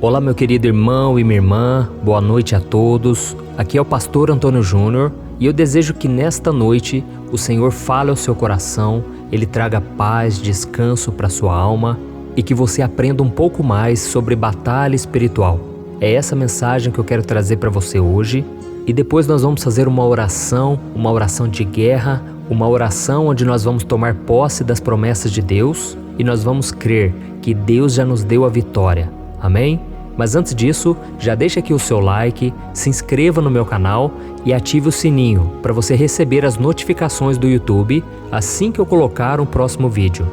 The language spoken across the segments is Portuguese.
Olá, meu querido irmão e minha irmã, boa noite a todos. Aqui é o pastor Antônio Júnior e eu desejo que nesta noite o Senhor fale ao seu coração, Ele traga paz, descanso para sua alma e que você aprenda um pouco mais sobre batalha espiritual. É essa mensagem que eu quero trazer para você hoje e depois nós vamos fazer uma oração de guerra, uma oração onde nós vamos tomar posse das promessas de Deus e nós vamos crer que Deus já nos deu a vitória. Amém? Mas antes disso, já deixa aqui o seu like, se inscreva no meu canal e ative o sininho para você receber as notificações do YouTube assim que eu colocar um próximo vídeo.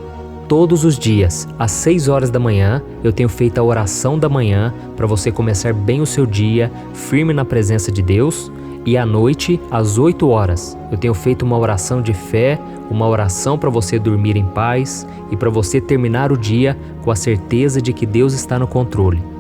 Todos os dias, às 6 horas da manhã, eu tenho feito a oração da manhã para você começar bem o seu dia, firme na presença de Deus. E à noite, às 8 horas, eu tenho feito uma oração de fé, uma oração para você dormir em paz e para você terminar o dia com a certeza de que Deus está no controle.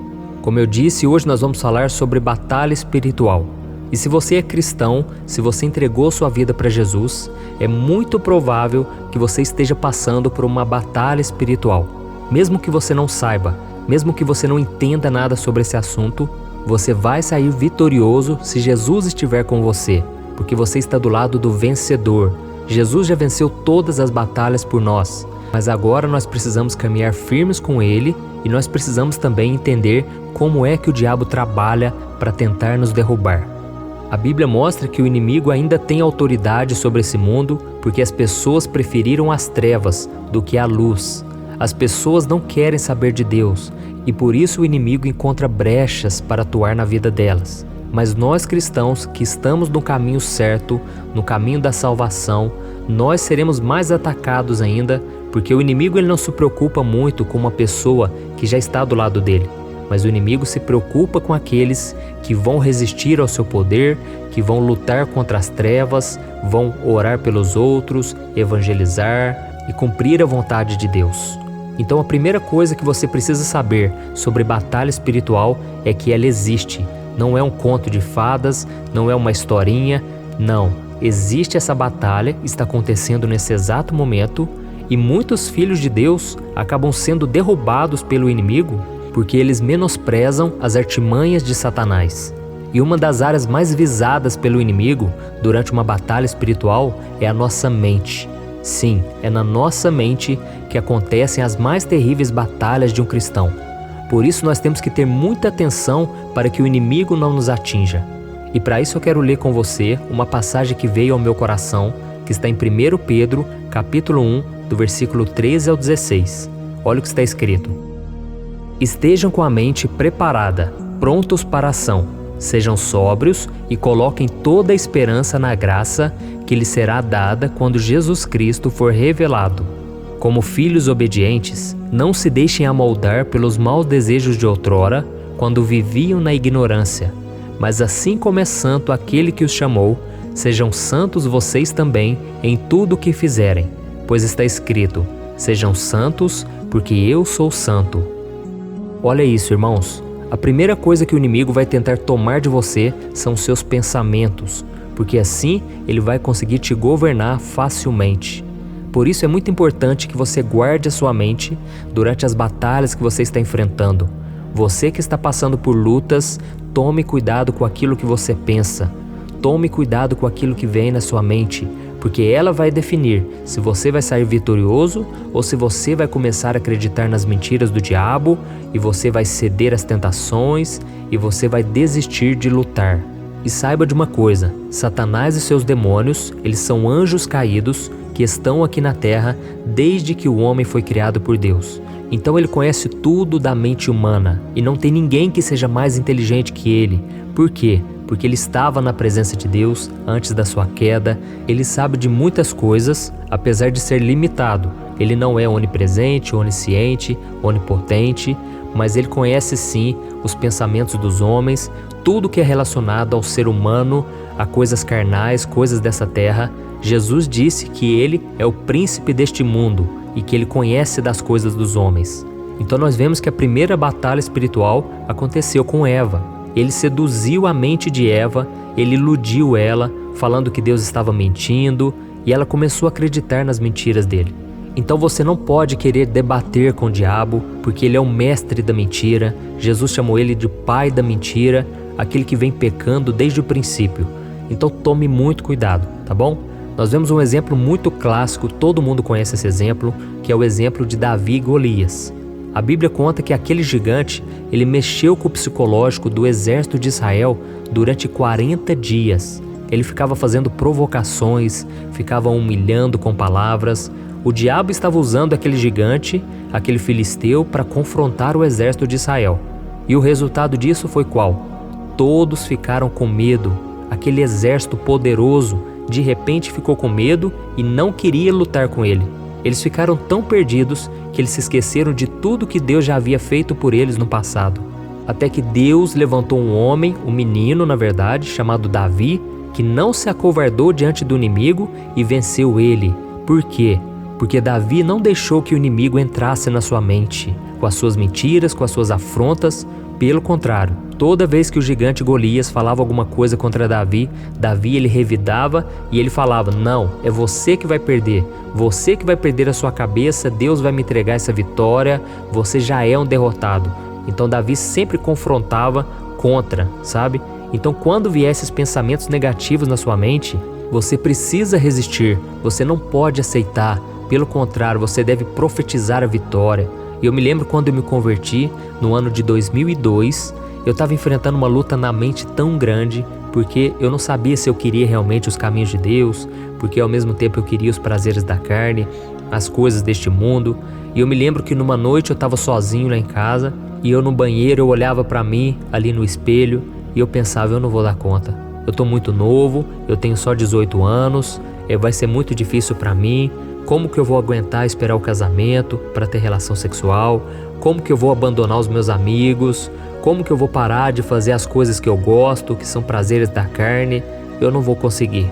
Como eu disse, hoje nós vamos falar sobre batalha espiritual. E se você é cristão, se você entregou sua vida para Jesus, é muito provável que você esteja passando por uma batalha espiritual. Mesmo que você não saiba, mesmo que você não entenda nada sobre esse assunto, você vai sair vitorioso se Jesus estiver com você, porque você está do lado do vencedor. Jesus já venceu todas as batalhas por nós, mas agora nós precisamos caminhar firmes com Ele e nós precisamos também entender como é que o diabo trabalha para tentar nos derrubar. A Bíblia mostra que o inimigo ainda tem autoridade sobre esse mundo porque as pessoas preferiram as trevas do que a luz. As pessoas não querem saber de Deus e por isso o inimigo encontra brechas para atuar na vida delas. Mas nós cristãos que estamos no caminho certo, no caminho da salvação, nós seremos mais atacados ainda porque o inimigo ele não se preocupa muito com uma pessoa que já está do lado dele. Mas o inimigo se preocupa com aqueles que vão resistir ao seu poder, que vão lutar contra as trevas, vão orar pelos outros, evangelizar e cumprir a vontade de Deus. Então a primeira coisa que você precisa saber sobre batalha espiritual é que ela existe. Não é um conto de fadas, não é uma historinha, não. Existe essa batalha, está acontecendo nesse exato momento e muitos filhos de Deus acabam sendo derrubados pelo inimigo porque eles menosprezam as artimanhas de Satanás. E uma das áreas mais visadas pelo inimigo durante uma batalha espiritual é a nossa mente. Sim, é na nossa mente que acontecem as mais terríveis batalhas de um cristão. Por isso nós temos que ter muita atenção para que o inimigo não nos atinja. E para isso eu quero ler com você uma passagem que veio ao meu coração, que está em 1 Pedro, capítulo 1, do versículo 13 ao 16. Olha o que está escrito. Estejam com a mente preparada, prontos para a ação. Sejam sóbrios e coloquem toda a esperança na graça que lhes será dada quando Jesus Cristo for revelado. Como filhos obedientes, não se deixem amoldar pelos maus desejos de outrora, quando viviam na ignorância. Mas assim como é santo aquele que os chamou, sejam santos vocês também em tudo o que fizerem. Pois está escrito, sejam santos, porque eu sou santo. Olha isso, irmãos. A primeira coisa que o inimigo vai tentar tomar de você são seus pensamentos, porque assim ele vai conseguir te governar facilmente. Por isso é muito importante que você guarde a sua mente durante as batalhas que você está enfrentando. Você que está passando por lutas, tome cuidado com aquilo que você pensa. Tome cuidado com aquilo que vem na sua mente, porque ela vai definir se você vai sair vitorioso ou se você vai começar a acreditar nas mentiras do diabo e você vai ceder às tentações e você vai desistir de lutar. E saiba de uma coisa, Satanás e seus demônios, eles são anjos caídos que estão aqui na terra desde que o homem foi criado por Deus. Então ele conhece tudo da mente humana e não tem ninguém que seja mais inteligente que ele. Por quê? Porque ele estava na presença de Deus antes da sua queda, ele sabe de muitas coisas, apesar de ser limitado. Ele não é onipresente, onisciente, onipotente, mas ele conhece sim os pensamentos dos homens, tudo que é relacionado ao ser humano, a coisas carnais, coisas dessa terra. Jesus disse que ele é o príncipe deste mundo e que ele conhece das coisas dos homens. Então nós vemos que a primeira batalha espiritual aconteceu com Eva. Ele seduziu a mente de Eva, ele iludiu ela, falando que Deus estava mentindo, e ela começou a acreditar nas mentiras dele. Então você não pode querer debater com o diabo, porque ele é o mestre da mentira. Jesus chamou ele de pai da mentira, aquele que vem pecando desde o princípio. Então tome muito cuidado, tá bom? Nós vemos um exemplo muito clássico, todo mundo conhece esse exemplo, que é o exemplo de Davi e Golias. A Bíblia conta que aquele gigante, ele mexeu com o psicológico do exército de Israel durante 40 dias. Ele ficava fazendo provocações, ficava humilhando com palavras. O diabo estava usando aquele gigante, aquele filisteu, para confrontar o exército de Israel. E o resultado disso foi qual? Todos ficaram com medo. Aquele exército poderoso, de repente ficou com medo e não queria lutar com ele. Eles ficaram tão perdidos que eles se esqueceram de tudo que Deus já havia feito por eles no passado. Até que Deus levantou um homem, um menino na verdade, chamado Davi, que não se acovardou diante do inimigo e venceu ele. Por quê? Porque Davi não deixou que o inimigo entrasse na sua mente, com as suas mentiras, com as suas afrontas. Pelo contrário, toda vez que o gigante Golias falava alguma coisa contra Davi, ele revidava e ele falava: não, é você que vai perder a sua cabeça, Deus vai me entregar essa vitória, você já é um derrotado. Então Davi sempre confrontava contra, sabe? Então quando vier esses pensamentos negativos na sua mente, você precisa resistir, você não pode aceitar. Pelo contrário, você deve profetizar a vitória. E eu me lembro quando eu me converti, no ano de 2002, eu estava enfrentando uma luta na mente tão grande, porque eu não sabia se eu queria realmente os caminhos de Deus, porque ao mesmo tempo eu queria os prazeres da carne, as coisas deste mundo. E eu me lembro que numa noite eu estava sozinho lá em casa, e eu no banheiro eu olhava para mim ali no espelho, e eu pensava: eu não vou dar conta. Eu estou muito novo, eu tenho só 18 anos, vai ser muito difícil para mim. Como que eu vou aguentar esperar o casamento para ter relação sexual? Como que eu vou abandonar os meus amigos? Como que eu vou parar de fazer as coisas que eu gosto, que são prazeres da carne? Eu não vou conseguir.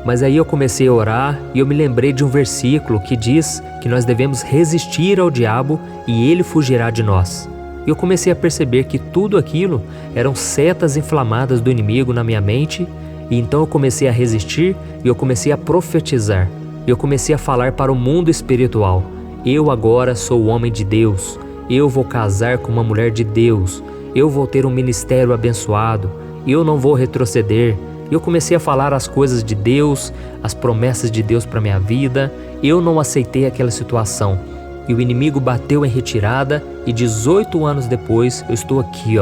Mas aí eu comecei a orar e eu me lembrei de um versículo que diz que nós devemos resistir ao diabo e ele fugirá de nós. E eu comecei a perceber que tudo aquilo eram setas inflamadas do inimigo na minha mente, e então eu comecei a resistir e eu comecei a profetizar. Eu comecei a falar para o mundo espiritual: eu agora sou o homem de Deus, eu vou casar com uma mulher de Deus, eu vou ter um ministério abençoado, eu não vou retroceder. Eu comecei a falar as coisas de Deus, as promessas de Deus para minha vida. Eu não aceitei aquela situação. E o inimigo bateu em retirada e 18 anos depois eu estou aqui,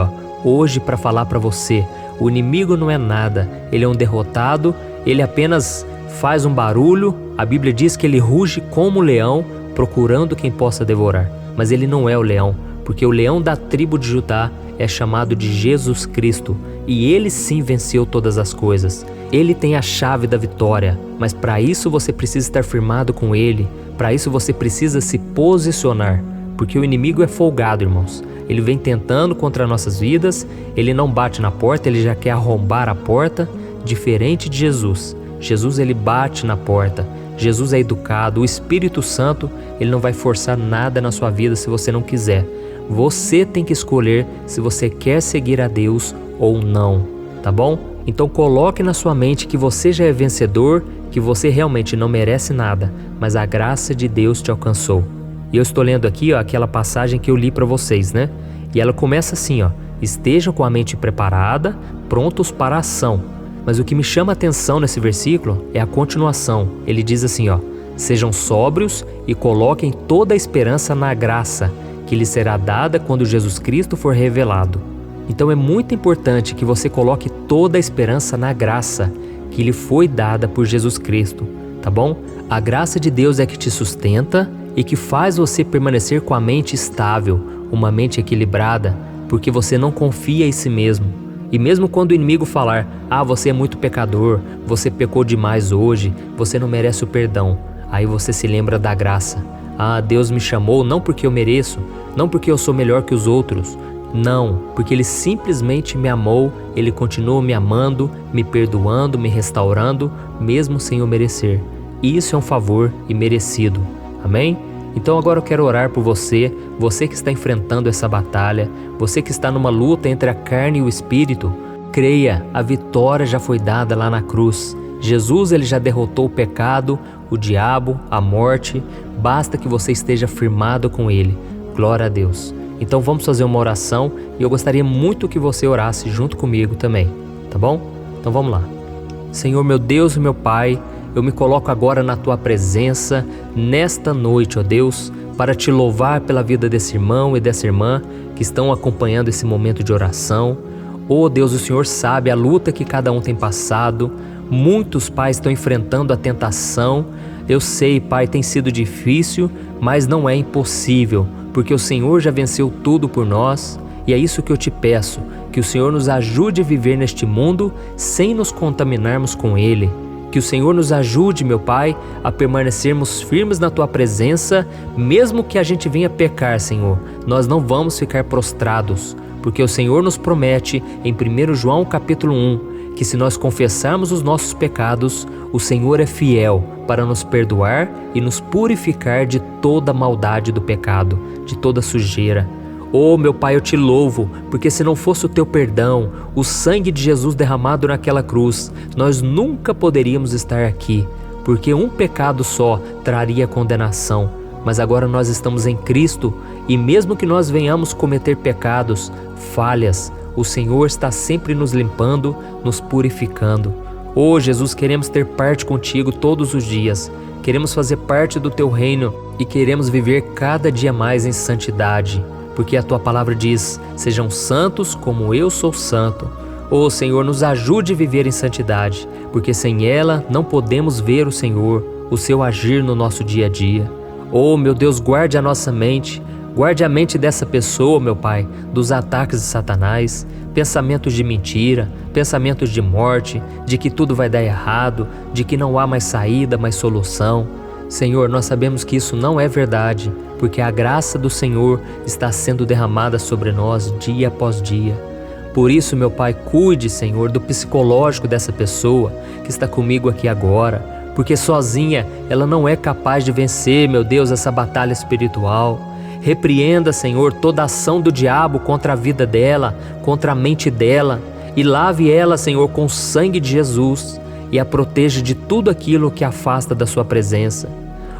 hoje para falar para você. O inimigo não é nada, ele é um derrotado, ele apenas faz um barulho. A Bíblia diz que ele ruge como um leão, procurando quem possa devorar. Mas ele não é o leão, porque o leão da tribo de Judá é chamado de Jesus Cristo. E ele sim venceu todas as coisas. Ele tem a chave da vitória, mas para isso você precisa estar firmado com ele. Para isso você precisa se posicionar, porque o inimigo é folgado, irmãos. Ele vem tentando contra nossas vidas, ele não bate na porta, ele já quer arrombar a porta, diferente de Jesus. Jesus, ele bate na porta. Jesus é educado. O Espírito Santo, ele não vai forçar nada na sua vida se você não quiser. Você tem que escolher se você quer seguir a Deus ou não, tá bom? Então coloque na sua mente que você já é vencedor, que você realmente não merece nada, mas a graça de Deus te alcançou. E eu estou lendo aqui, aquela passagem que eu li para vocês, né? E ela começa assim, estejam com a mente preparada, prontos para a ação. Mas o que me chama a atenção nesse versículo é a continuação. Ele diz assim, sejam sóbrios e coloquem toda a esperança na graça que lhes será dada quando Jesus Cristo for revelado. Então é muito importante que você coloque toda a esperança na graça que lhe foi dada por Jesus Cristo, tá bom? A graça de Deus é que te sustenta e que faz você permanecer com a mente estável, uma mente equilibrada, porque você não confia em si mesmo. E mesmo quando o inimigo falar, você é muito pecador, você pecou demais hoje, você não merece o perdão, aí você se lembra da graça. Deus me chamou não porque eu mereço, não porque eu sou melhor que os outros, não, porque Ele simplesmente me amou, Ele continua me amando, me perdoando, me restaurando, mesmo sem eu merecer. Isso é um favor imerecido, amém? Então agora eu quero orar por você, você que está enfrentando essa batalha, você que está numa luta entre a carne e o espírito. Creia, a vitória já foi dada lá na cruz. Jesus, ele já derrotou o pecado, o diabo, a morte, basta que você esteja firmado com ele. Glória a Deus. Então vamos fazer uma oração e eu gostaria muito que você orasse junto comigo também, tá bom? Então vamos lá. Senhor meu Deus e meu Pai, eu me coloco agora na Tua presença, nesta noite, ó Deus, para Te louvar pela vida desse irmão e dessa irmã que estão acompanhando esse momento de oração. Ó Deus, o Senhor sabe a luta que cada um tem passado. Muitos pais estão enfrentando a tentação. Eu sei, Pai, tem sido difícil, mas não é impossível, porque o Senhor já venceu tudo por nós. E é isso que eu te peço, que o Senhor nos ajude a viver neste mundo sem nos contaminarmos com ele. Que o Senhor nos ajude, meu Pai, a permanecermos firmes na Tua presença, mesmo que a gente venha pecar, Senhor. Nós não vamos ficar prostrados, porque o Senhor nos promete em 1 João capítulo 1, que se nós confessarmos os nossos pecados, o Senhor é fiel para nos perdoar e nos purificar de toda maldade do pecado, de toda sujeira. Oh, meu Pai, eu te louvo, porque se não fosse o teu perdão, o sangue de Jesus derramado naquela cruz, nós nunca poderíamos estar aqui, porque um pecado só traria condenação. Mas agora nós estamos em Cristo e mesmo que nós venhamos cometer pecados, falhas, o Senhor está sempre nos limpando, nos purificando. Oh, Jesus, queremos ter parte contigo todos os dias. Queremos fazer parte do teu reino e queremos viver cada dia mais em santidade. Porque a Tua palavra diz, sejam santos como eu sou santo. Ó Senhor, nos ajude a viver em santidade, porque sem ela não podemos ver o Senhor, o Seu agir no nosso dia a dia. Ó meu Deus, guarde a nossa mente, guarde a mente dessa pessoa, meu Pai, dos ataques de Satanás, pensamentos de mentira, pensamentos de morte, de que tudo vai dar errado, de que não há mais saída, mais solução. Senhor, nós sabemos que isso não é verdade, porque a graça do Senhor está sendo derramada sobre nós dia após dia. Por isso, meu Pai, cuide, Senhor, do psicológico dessa pessoa que está comigo aqui agora, porque sozinha ela não é capaz de vencer, meu Deus, essa batalha espiritual. Repreenda, Senhor, toda ação do diabo contra a vida dela, contra a mente dela, e lave ela, Senhor, com o sangue de Jesus, e a proteja de tudo aquilo que a afasta da Sua presença.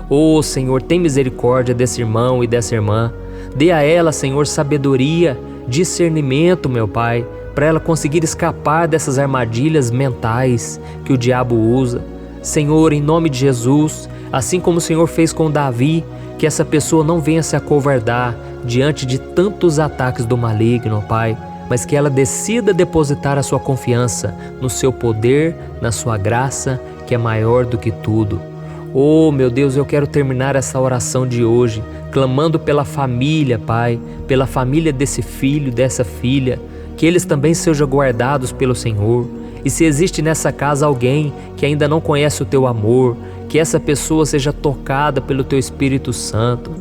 Oh, Senhor, tem misericórdia desse irmão e dessa irmã. Dê a ela, Senhor, sabedoria, discernimento, meu Pai, para ela conseguir escapar dessas armadilhas mentais que o diabo usa. Senhor, em nome de Jesus, assim como o Senhor fez com Davi, que essa pessoa não venha se acovardar diante de tantos ataques do maligno, Pai, mas que ela decida depositar a sua confiança no Seu poder, na Sua graça, que é maior do que tudo. Oh, meu Deus, eu quero terminar essa oração de hoje, clamando pela família, Pai, pela família desse filho, dessa filha, que eles também sejam guardados pelo Senhor. E se existe nessa casa alguém que ainda não conhece o Teu amor, que essa pessoa seja tocada pelo Teu Espírito Santo.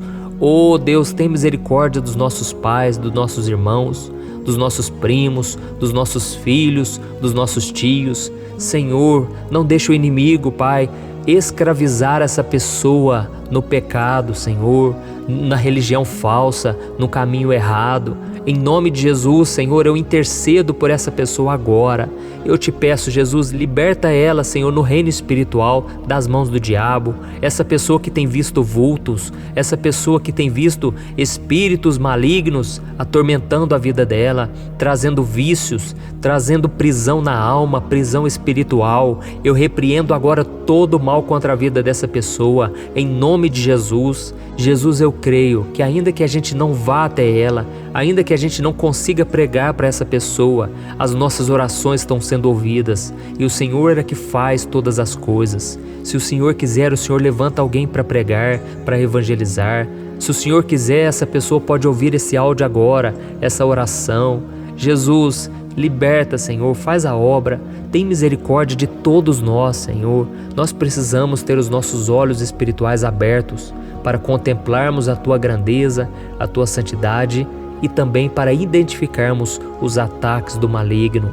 Oh, Deus, tem misericórdia dos nossos pais, dos nossos irmãos, dos nossos primos, dos nossos filhos, dos nossos tios. Senhor, não deixe o inimigo, Pai, escravizar essa pessoa no pecado, Senhor, na religião falsa, no caminho errado. Em nome de Jesus, Senhor, eu intercedo por essa pessoa agora. Eu te peço, Jesus, liberta ela, Senhor, no reino espiritual das mãos do diabo. Essa pessoa que tem visto vultos, essa pessoa que tem visto espíritos malignos atormentando a vida dela, trazendo vícios, trazendo prisão na alma, prisão espiritual. Eu repreendo agora todo o mal contra a vida dessa pessoa, em nome de Jesus. Jesus, eu creio que ainda que a gente não vá até ela, ainda que a gente não consiga pregar para essa pessoa, as nossas orações estão sendo ouvidas e o Senhor é que faz todas as coisas. Se o Senhor quiser, o Senhor levanta alguém para pregar, para evangelizar. Se o Senhor quiser, essa pessoa pode ouvir esse áudio agora, essa oração. Jesus, liberta, Senhor, faz a obra, tem misericórdia de todos nós, Senhor. Nós precisamos ter os nossos olhos espirituais abertos para contemplarmos a Tua grandeza, a Tua santidade e também para identificarmos os ataques do maligno.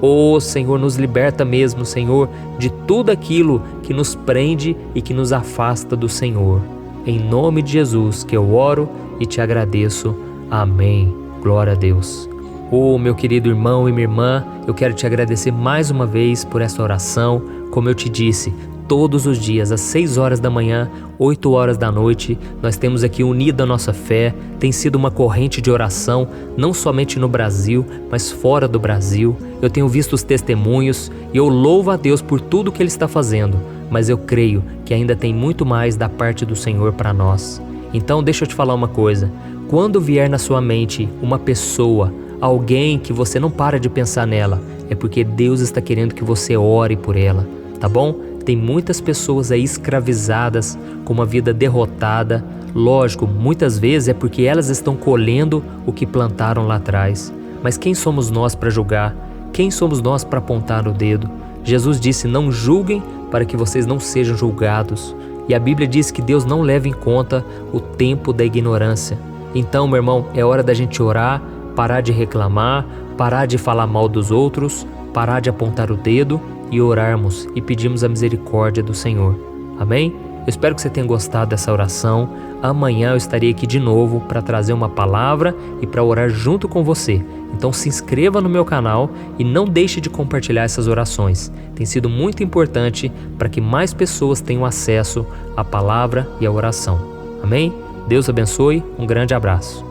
Oh, Senhor, nos liberta mesmo, Senhor, de tudo aquilo que nos prende e que nos afasta do Senhor. Em nome de Jesus que eu oro e te agradeço. Amém. Glória a Deus. Oh, meu querido irmão e minha irmã, eu quero te agradecer mais uma vez por essa oração. Como eu te disse, todos os dias, às 6 horas da manhã, 8 horas da noite. Nós temos aqui unido a nossa fé, tem sido uma corrente de oração, não somente no Brasil, mas fora do Brasil. Eu tenho visto os testemunhos e eu louvo a Deus por tudo que Ele está fazendo, mas eu creio que ainda tem muito mais da parte do Senhor para nós. Então deixa eu te falar uma coisa, quando vier na sua mente uma pessoa, alguém que você não para de pensar nela, é porque Deus está querendo que você ore por ela, tá bom? Tem muitas pessoas aí escravizadas, com uma vida derrotada. Lógico, muitas vezes é porque elas estão colhendo o que plantaram lá atrás. Mas quem somos nós para julgar? Quem somos nós para apontar o dedo? Jesus disse, não julguem para que vocês não sejam julgados. E a Bíblia diz que Deus não leva em conta o tempo da ignorância. Então, meu irmão, é hora da gente orar, parar de reclamar, parar de falar mal dos outros, parar de apontar o dedo e orarmos e pedirmos a misericórdia do Senhor. Amém? Eu espero que você tenha gostado dessa oração. Amanhã eu estarei aqui de novo para trazer uma palavra e para orar junto com você. Então se inscreva no meu canal e não deixe de compartilhar essas orações. Tem sido muito importante para que mais pessoas tenham acesso à palavra e à oração. Amém? Deus abençoe, um grande abraço.